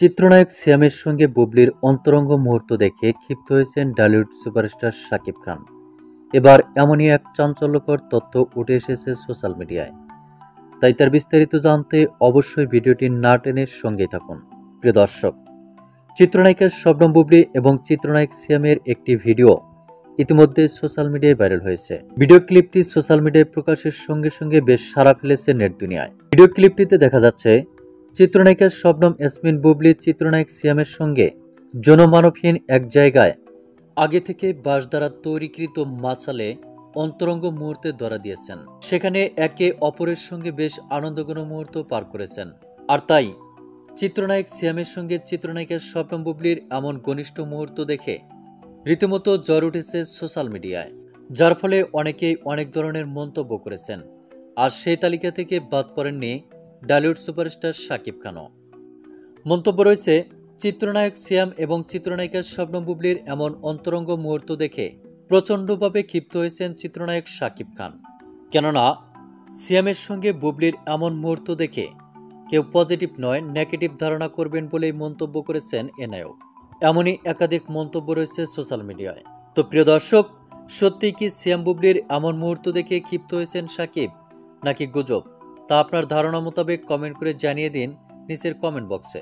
চিত্রনায়ক সিয়ামের সঙ্গে বুবলির অন্তরঙ্গ মুহূর্ত দেখে ক্ষিপ্ত হয়েছেন টলিউড সুপারস্টার শাকিব খান। এবার এমনই এক চাঞ্চল্যকর তথ্য উঠে এসেছে সোশ্যাল মিডিয়ায়। তাই তার বিস্তারিত জানতে অবশ্যই ভিডিওটি না টেনে সঙ্গেই থাকুন। প্রিয় দর্শক, চিত্রনায়িকা শবনম বুবলি এবং চিত্রনায়ক সিয়ামের একটি ভিডিও ইতিমধ্যে সোশ্যাল মিডিয়ায় ভাইরাল হয়েছে। ভিডিও ক্লিপটি সোশ্যাল মিডিয়ায় প্রকাশের সঙ্গে সঙ্গে বেশ সাড়া ফেলেছে নেট দুনিয়ায়। ভিডিও ক্লিপটিতে দেখা যাচ্ছে চিত্রনায়িকা শবনম ইয়াসমিন বুবলি চিত্রনায়ক সিয়ামের সঙ্গে জনমানবহীন এক জায়গায় আগে থেকে বাঁশ দ্বারা তৈরিকৃত মাচালে অন্তরঙ্গ মুহূর্তে ধরা দিয়েছেন। সেখানে একে অপরের সঙ্গে বেশ আনন্দঘন মুহূর্ত পার করেছেন। আর তাই চিত্রনায়ক সিয়ামের সঙ্গে চিত্রনায়িকা শবনম বুবলির এমন ঘনিষ্ঠ মুহূর্ত দেখে রীতিমতো জ্বর উঠেছে সোশ্যাল মিডিয়ায়, যার ফলে অনেকেই অনেক ধরনের মন্তব্য করেছেন। আর সেই তালিকা থেকে বাদ পড়েননি টলিউড সুপারস্টার শাকিব খানও। মন্তব্য রয়েছে, চিত্রনায়ক সিয়াম এবং চিত্রনায়িকা শবনম বুবলির এমন অন্তরঙ্গ মুহূর্ত দেখে প্রচণ্ডভাবে ক্ষিপ্ত হয়েছেন চিত্রনায়ক শাকিব খান। কেননা সিয়ামের সঙ্গে বুবলির এমন মুহূর্ত দেখে কেউ পজিটিভ নয় নেগেটিভ ধারণা করবেন বলেই মন্তব্য করেছেন এ নায়ক। এমনই একাধিক মন্তব্য রয়েছে সোশ্যাল মিডিয়ায়। তো প্রিয় দর্শক, সত্যি কি সিয়াম বুবলির এমন মুহূর্ত দেখে ক্ষিপ্ত হয়েছেন শাকিব, নাকি গুজব? তা আপনার ধারণা মোতাবেক কমেন্ট করে জানিয়ে দিন নিচের কমেন্ট বক্সে।